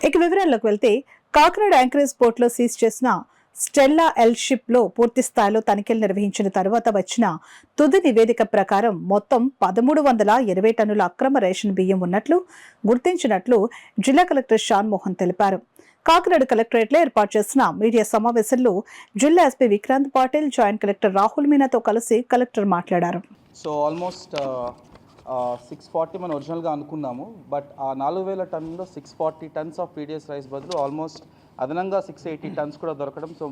ఇక వివరాల్లోకి వెళ్తే కాకినాడ యాంకరేజ్ పోర్టులో సీజ్ చేసిన స్టెల్లా ఎల్ షిప్ లో పూర్తి స్థాయిలో తనిఖీలు నిర్వహించిన తర్వాత వచ్చిన తుది నివేదిక ప్రకారం మొత్తం 1320 టన్నుల అక్రమ రేషన్ బియ్యం ఉన్నట్లు గుర్తించినట్లు జిల్లా కలెక్టర్ షాన్ మోహన్ తెలిపారు. కాకినాడ కలెక్టరేట్ లో ఏర్పాటు చేసిన మీడియా సమావేశంలో జిల్లా SP Vikrant Patil, joint collector Rahul మీనాతో కలిసి కలెక్టర్ మాట్లాడారు. సో ఆల్మోస్ట్ 640 మనం ఒరిజినల్గా అనుకున్నాము. బట్ ఆ 4000 టన్నులో 640 టన్స్ ఆఫ్ పీడిఎస్ రైస్ బదులు ఆల్మోస్ట్ అదనంగా 680 టన్స్ కూడా దొరకడం. సో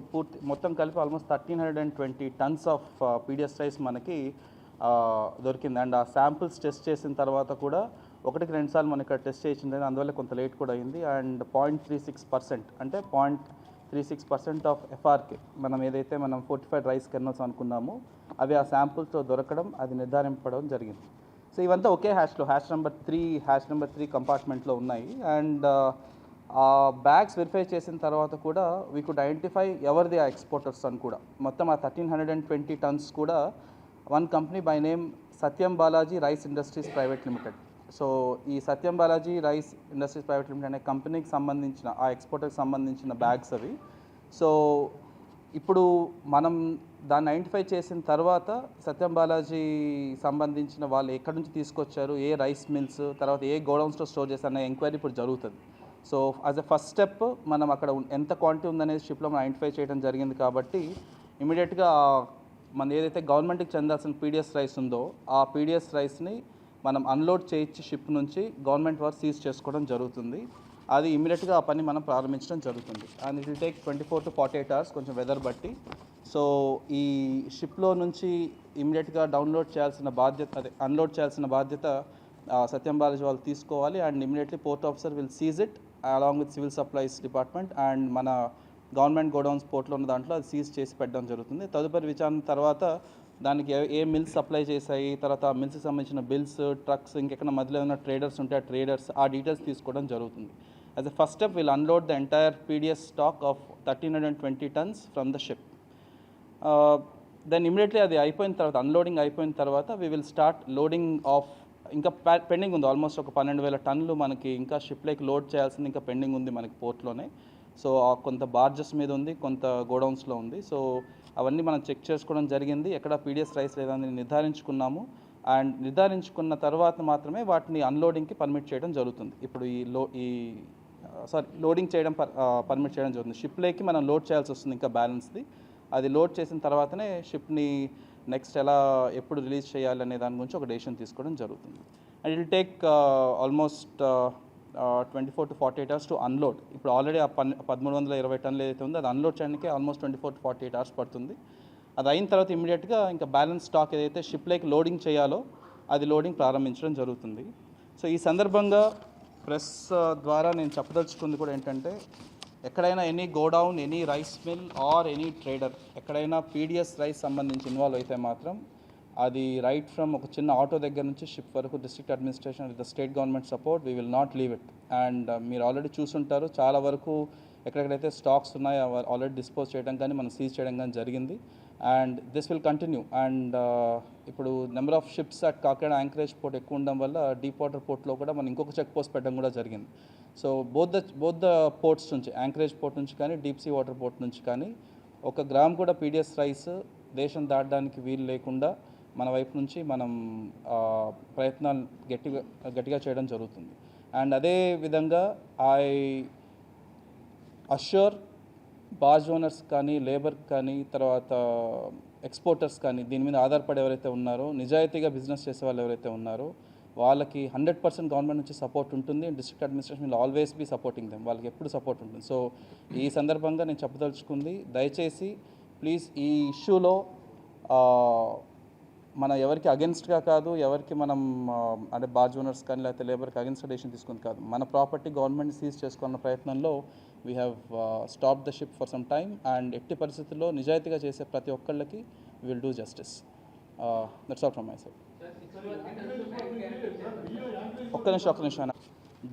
మొత్తం కలిపి almost 1320 tons of PDS rice మనకి దొరికింది. అండ్ ఆ శాంపిల్స్ టెస్ట్ చేసిన తర్వాత కూడా 1-2 సార్లు మనకి ఇక్కడ టెస్ట్ చేసింది, అందువల్ల కొంత లేట్ కూడా అయింది. అండ్ 0.36% అంటే 0.36% ఆఫ్ ఎఫ్ఆర్కే మనం ఏదైతే మనం ఫోర్టిఫైడ్ రైస్ కెర్నల్స్ అనుకున్నామో అవి ఆ శాంపుల్స్తో దొరకడం, అది నిర్ధారింపడం జరిగింది. సో ఇవంతా ఒకే హ్యాష్లో హ్యాష్ నెంబర్ 3 కంపార్ట్మెంట్లో ఉన్నాయి. అండ్ ఆ బ్యాగ్స్ వెరిఫై చేసిన తర్వాత కూడా వీ కుడ్ ఐడెంటిఫై ఎవరిది ఆ ఎక్స్పోర్టర్స్ అని కూడా. మొత్తం ఆ 1320 టన్స్ కూడా one company by name Satyam Balaji Rice Industries Private Limited. So ఈ Satyam Balaji Rice Industries Private Limited అనే కంపెనీకి సంబంధించిన ఆ ఎక్స్పోర్టర్కి సంబంధించిన బ్యాగ్స్ అవి. సో ఇప్పుడు మనం దాన్ని ఐడెంటిఫై చేసిన తర్వాత సత్యం బాలాజీ సంబంధించిన వాళ్ళు ఎక్కడి నుంచి తీసుకొచ్చారు, ఏ రైస్ మిల్స్, తర్వాత ఏ గోడౌన్స్లో స్టోర్ చేశారు అనే ఎంక్వైరీ ఇప్పుడు జరుగుతుంది. So as a first step మనం అక్కడ ఎంత క్వాంటిటీ ఉందనేది షిప్లో మనం ఐడెంటిఫై చేయడం జరిగింది. కాబట్టి ఇమీడియట్గా మన ఏదైతే గవర్నమెంట్కి చెందాల్సిన పీడిఎస్ రైస్ ఉందో ఆ పీడిఎస్ రైస్ని మనం అన్లోడ్ చేయించి షిప్ నుంచి గవర్నమెంట్ వారు సీజ్ చేసుకోవడం జరుగుతుంది. అది ఇమీడియట్గా ఆ పని మనం ప్రారంభించడం జరుగుతుంది. And it will take 24 to 48 hours కొంచెం వెదర్ బట్టి. సో ఈ షిప్లో నుంచి ఇమీడియట్గా అన్లోడ్ చేయాల్సిన బాధ్యత సత్యం బాలాజీ వాళ్ళు తీసుకోవాలి. And immediately port officer will seize it along with civil supplies department and మన గవర్నమెంట్ గోడౌన్స్ పోర్ట్లో ఉన్న దాంట్లో అది సీజ్ చేసి పెట్టడం జరుగుతుంది. తదుపరి విచారణ తర్వాత దానికి ఏ మిల్స్ సప్లై చేశాయి, తర్వాత ఆ మిల్స్కి సంబంధించిన బిల్స్, ట్రక్స్, ఇంకెక్కడ మధ్యలో ఉన్న ట్రేడర్స్ ఉంటే ఆ ట్రేడర్స్ ఆ డీటెయిల్స్ తీసుకోవడం జరుగుతుంది. As a first step will unload the entire PDS stock of 1320 tons from the ship. Then immediately అది అయిపోయిన తర్వాత, అన్లోడింగ్ అయిపోయిన తర్వాత we will start loading of. ఇంకా పెండింగ్ ఉంది ఆల్మోస్ట్ ఒక 12,000 టన్నులు మనకి ఇంకా షిప్లోకి లోడ్ చేయాల్సింది ఇంకా పెండింగ్ ఉంది మనకి పోర్ట్లోనే. సో కొంత బార్జెస్ మీద ఉంది, కొంత గోడౌన్స్లో ఉంది. సో అవన్నీ మనం చెక్ చేసుకోవడం జరిగింది, ఎక్కడ పీడిఎస్ రైస్ లేదని నిర్ధారించుకున్నాము. అండ్ నిర్ధారించుకున్న తర్వాత మాత్రమే వాటిని అన్లోడింగ్కి పర్మిట్ చేయడం జరుగుతుంది. ఇప్పుడు లోడింగ్ చేయడం పర్మిట్ చేయడం జరుగుతుంది. షిప్లోకి మనం లోడ్ చేయాల్సి వస్తుంది ఇంకా బ్యాలెన్స్ది. అది లోడ్ చేసిన తర్వాతనే షిప్ని నెక్స్ట్ ఎప్పుడు రిలీజ్ చేయాలనే దాని గురించి ఒక డెసిషన్ తీసుకోవడం జరుగుతుంది. And it will take almost 24 to 48 hours to unload. ఇప్పుడు ఆల్రెడీ ఆ 1320 టన్నులు ఏదైతే ఉందో అది అన్లోడ్ చేయడానికి ఆల్మోస్ట్ 24 to 48 hours పడుతుంది. అది అయిన తర్వాత ఇమీడియట్గా ఇంకా బ్యాలెన్స్ స్టాక్ ఏదైతే షిప్లోకి లోడింగ్ చేయాలో అది లోడింగ్ ప్రారంభించడం జరుగుతుంది. సో ఈ సందర్భంగా ప్రెస్ ద్వారా నేను చెప్పదలుచుకుంది కూడా ఏంటంటే, ఎక్కడైనా any godown, any rice mill or any trader ఎక్కడైనా పీడిఎస్ రైస్ సంబంధించి ఇన్వాల్వ్ అయితే మాత్రం అది రైట్ ఫ్రమ్ ఒక చిన్న ఆటో దగ్గర నుంచి షిప్ వరకు district administration with the state government support we will not leave it. And మీరు ఆల్రెడీ చూసుంటారు, చాలా వరకు ఎక్కడెక్కడైతే స్టాక్స్ ఉన్నాయో ఆల్రెడీ డిస్పోజ్ చేయడం కానీ మనం సీజ్ చేయడం కానీ జరిగింది. And this will continue. And ఇప్పుడు number of ships at Kakinada anchorage port ఎక్కువ ఉండడం వల్ల డీప్ వాటర్ పోర్ట్లో కూడా మనం ఇంకొక చెక్ పోస్ట్ పెట్టడం కూడా జరిగింది. సో బోత్ ద పోర్ట్స్ నుంచి, యాంకరేజ్ పోర్ట్ నుంచి కానీ డీప్ సీ వాటర్ పోర్ట్ నుంచి కానీ 1 గ్రామ్ కూడా పీడిఎస్ రైస్ దేశం దాటడానికి వీలు లేకుండా మన వైపు నుంచి మనం ప్రయత్నాలు గట్టిగా చేయడం జరుగుతుంది. అండ్ అదే విధంగా ఐ అష్యూర్ బార్జ్ ఓనర్స్ కానీ, లేబర్ కానీ, తర్వాత ఎక్స్పోర్టర్స్ కానీ, దీని మీద ఆధారపడి ఎవరైతే ఉన్నారో, నిజాయితీగా బిజినెస్ చేసే వాళ్ళు ఎవరైతే ఉన్నారో వాళ్ళకి 100% గవర్నమెంట్ నుంచి సపోర్ట్ ఉంటుంది. District administration will always be supporting them. వాళ్ళకి ఎప్పుడు సపోర్ట్ ఉంటుంది. సో ఈ సందర్భంగా నేను చెప్పదలుచుకుంది, దయచేసి ప్లీజ్ ఈ ఇష్యూలో మనం ఎవరికి అగెన్స్ట్గా కాదు, ఎవరికి మనం అంటే బార్జ్ ఓనర్స్ కానీ లేకపోతే లేబర్కి అగెన్స్ట్గా డెసిషన్ తీసుకుంది కాదు. మన ప్రాపర్టీ గవర్నమెంట్ సీజ్ చేసుకున్న ప్రయత్నంలో we have stop the ship for some time. And ఎట్టి పరిస్థితుల్లో నిజాయితీగా చేసే ప్రతి ఒక్కళ్ళకి will do justice. That's all from my side. ఒక్క నిమిషం.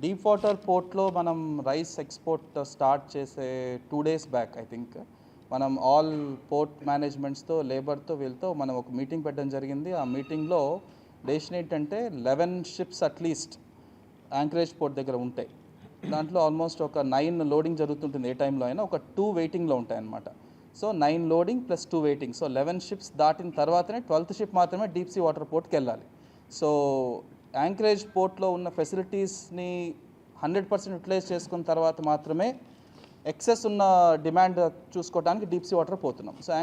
డీప్ వాటర్ పోర్ట్లో మనం రైస్ ఎక్స్పోర్ట్ స్టార్ట్ చేసే 2 days బ్యాక్ ఐ థింక్ మనం ఆల్ పోర్ట్ మేనేజ్మెంట్స్తో, లేబర్తో, వీళ్ళతో మనం ఒక మీటింగ్ పెట్టడం జరిగింది. ఆ మీటింగ్లో డెసిషన్ ఏంటంటే 11 షిప్స్ అట్లీస్ట్ యాంకరేజ్ పోర్ట్ దగ్గర ఉంటాయి. దాంట్లో ఆల్మోస్ట్ ఒక 9 లోడింగ్ జరుగుతుంటుంది ఏ టైంలో అయినా, ఒక 2 వెయిటింగ్లో ఉంటాయన్నమాట. So 9 loading plus 2 waiting. So 11 ships దాటిన తర్వాతనే 12th షిప్ మాత్రమే డీప్ సీ వాటర్ పోర్ట్కి వెళ్ళాలి. సో యాంకరేజ్ పోర్ట్లో ఉన్న ఫెసిలిటీస్ని 100% యూటిలైజ్ చేసుకున్న తర్వాత మాత్రమే ఎక్సెస్ ఉన్న డిమాండ్ చూసుకోవడానికి డీప్ సీ వాటర్ పోతున్నాం. సో